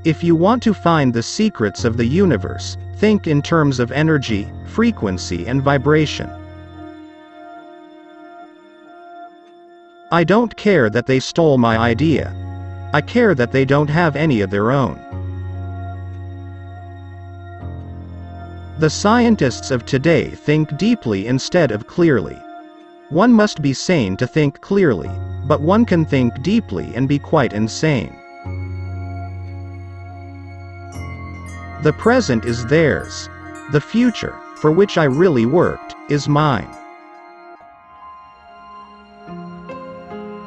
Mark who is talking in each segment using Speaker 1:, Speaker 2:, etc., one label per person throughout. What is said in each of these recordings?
Speaker 1: If you want to find the secrets of the universe, think in terms of energy, frequency and vibration. I don't care that they stole my idea. I care that they don't have any of their own. The scientists of today think deeply instead of clearly. One must be sane to think clearly, but one can think deeply and be quite insane. The present is theirs. The future, for which I really worked, is mine.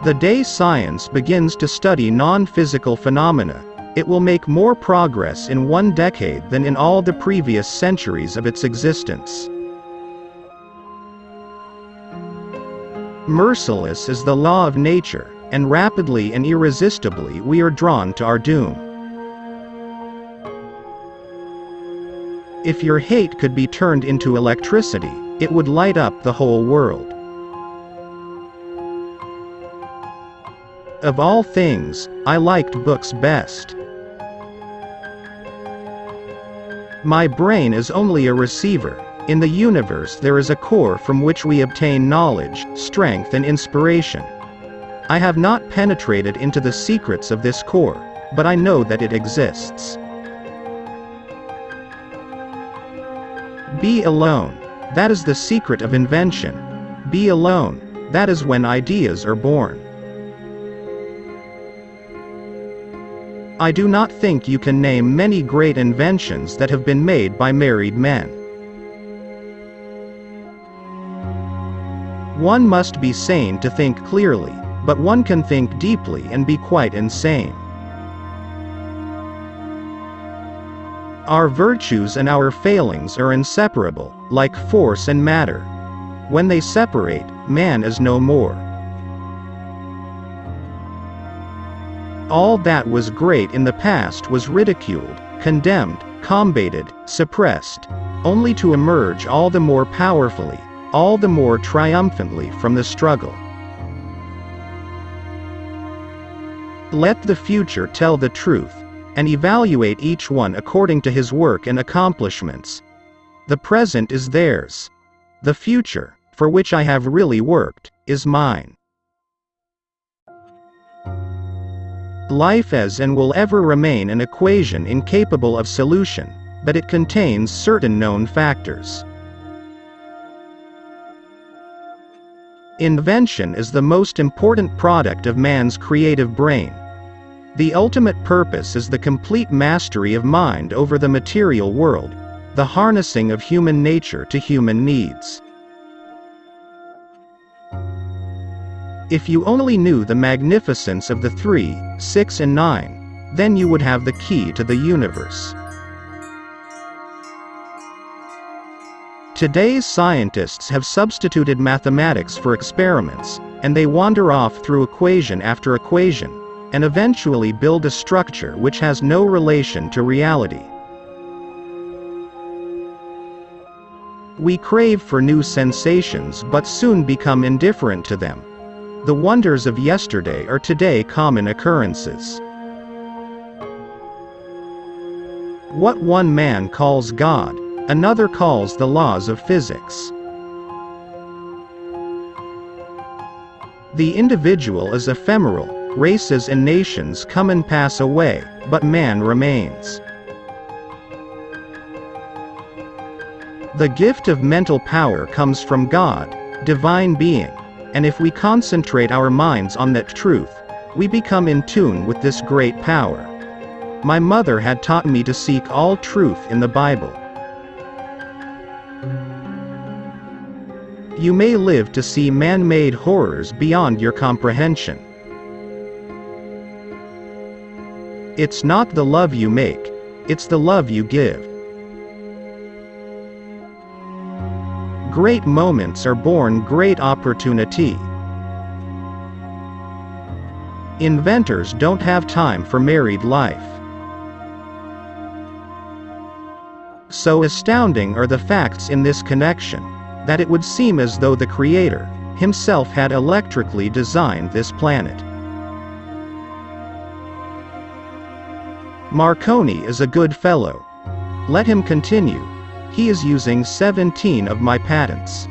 Speaker 1: The day science begins to study non-physical phenomena, it will make more progress in 1 decade than in all the previous centuries of its existence. Merciless is the law of nature, and rapidly and irresistibly we are drawn to our doom. If your hate could be turned into electricity, it would light up the whole world. Of all things, I liked books best. My brain is only a receiver. In the universe there is a core from which we obtain knowledge, strength and inspiration. I have not penetrated into the secrets of this core, but I know that it exists. Be alone. That is the secret of invention. Be alone. That is when ideas are born. I do not think you can name many great inventions that have been made by married men. One must be sane to think clearly, but one can think deeply and be quite insane. Our virtues and our failings are inseparable, like force and matter. When they separate, man is no more. All that was great in the past was ridiculed, condemned, combated, suppressed, only to emerge all the more powerfully, all the more triumphantly from the struggle. Let the future tell the truth, and evaluate each one according to his work and accomplishments. The present is theirs. The future, for which I have really worked, is mine. Life is and will ever remain an equation incapable of solution, but it contains certain known factors. Invention is the most important product of man's creative brain. The ultimate purpose is the complete mastery of mind over the material world, the harnessing of human nature to human needs. If you only knew the magnificence of the 3, 6 and 9, then you would have the key to the universe. Today's scientists have substituted mathematics for experiments, and they wander off through equation after equation, and eventually build a structure which has no relation to reality. We crave for new sensations but soon become indifferent to them. The wonders of yesterday are today common occurrences. What one man calls God, another calls the laws of physics. The individual is ephemeral, races and nations come and pass away, but man remains. The gift of mental power comes from God, divine being, and if we concentrate our minds on that truth, we become in tune with this great power. My mother had taught me to seek all truth in the Bible. You may live to see man-made horrors beyond your comprehension. It's not the love you make, it's the love you give. Great moments are born great opportunity. Inventors don't have time for married life. So astounding are the facts in this connection, that it would seem as though the Creator himself had electrically designed this planet. Marconi is a good fellow. Let him continue. He is using 17 of my patents.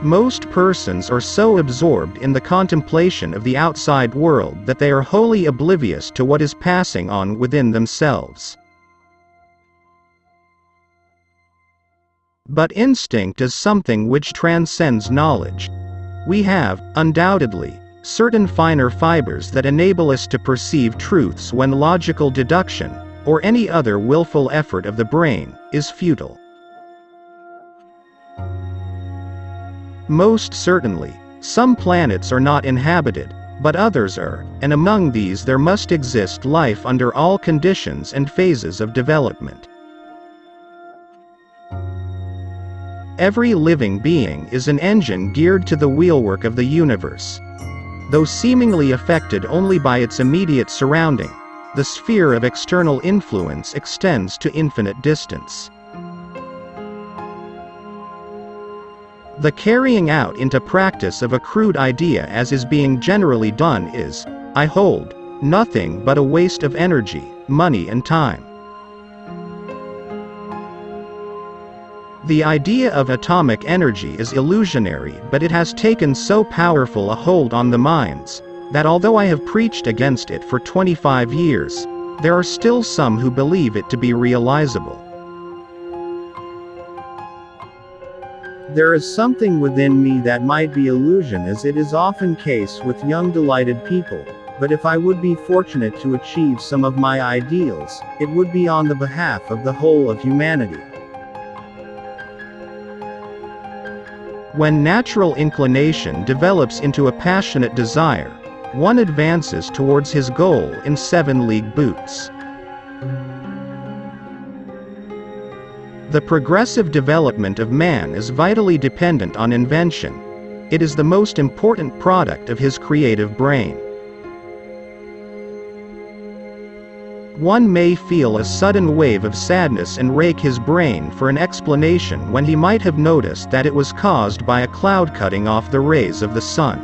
Speaker 1: Most persons are so absorbed in the contemplation of the outside world that they are wholly oblivious to what is passing on within themselves. But instinct is something which transcends knowledge. We have, undoubtedly, certain finer fibers that enable us to perceive truths when logical deduction, or any other willful effort of the brain, is futile. Most certainly, some planets are not inhabited, but others are, and among these there must exist life under all conditions and phases of development. Every living being is an engine geared to the wheelwork of the universe. Though seemingly affected only by its immediate surrounding, the sphere of external influence extends to infinite distance. The carrying out into practice of a crude idea as is being generally done is, I hold, nothing but a waste of energy, money and time. The idea of atomic energy is illusionary, but it has taken so powerful a hold on the minds, that although I have preached against it for 25 years, there are still some who believe it to be realizable. There is something within me that might be illusion, as it is often case with young delighted people, but if I would be fortunate to achieve some of my ideals, it would be on the behalf of the whole of humanity. When natural inclination develops into a passionate desire, one advances towards his goal in 7-league boots. The progressive development of man is vitally dependent on invention. It is the most important product of his creative brain. One may feel a sudden wave of sadness and rake his brain for an explanation when he might have noticed that it was caused by a cloud cutting off the rays of the sun.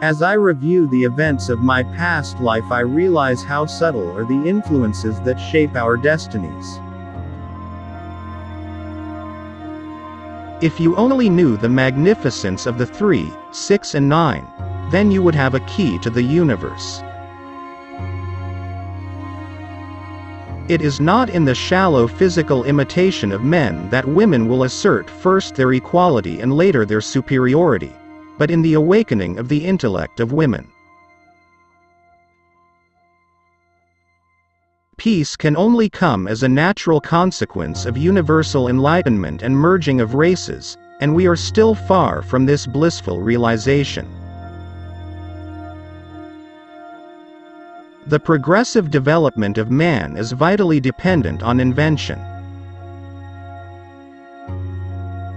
Speaker 1: As I review the events of my past life, I realize how subtle are the influences that shape our destinies. If you only knew the magnificence of the 3, 6 and 9, then you would have a key to the universe. It is not in the shallow physical imitation of men that women will assert first their equality and later their superiority, but in the awakening of the intellect of women. Peace can only come as a natural consequence of universal enlightenment and merging of races, and we are still far from this blissful realization. The progressive development of man is vitally dependent on invention.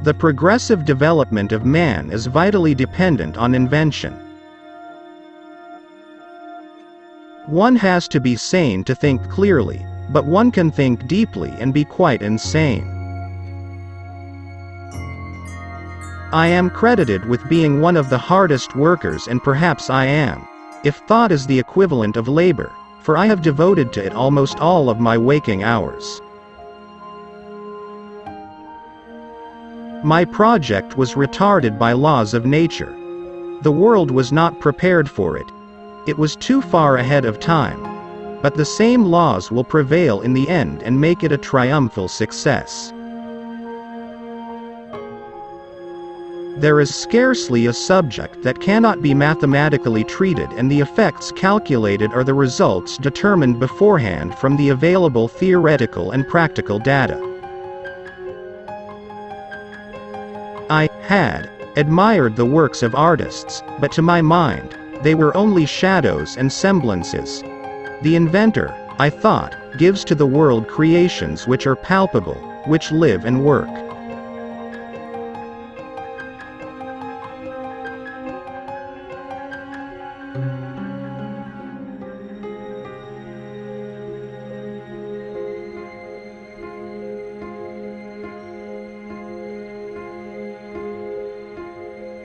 Speaker 1: The progressive development of man is vitally dependent on invention. One has to be sane to think clearly, but one can think deeply and be quite insane. I am credited with being one of the hardest workers, and perhaps I am, if thought is the equivalent of labor, for I have devoted to it almost all of my waking hours. My project was retarded by laws of nature. The world was not prepared for it. It was too far ahead of time. But the same laws will prevail in the end and make it a triumphal success. There is scarcely a subject that cannot be mathematically treated, and the effects calculated are the results determined beforehand from the available theoretical and practical data. I had admired the works of artists, but to my mind, they were only shadows and semblances. The inventor, I thought, gives to the world creations which are palpable, which live and work.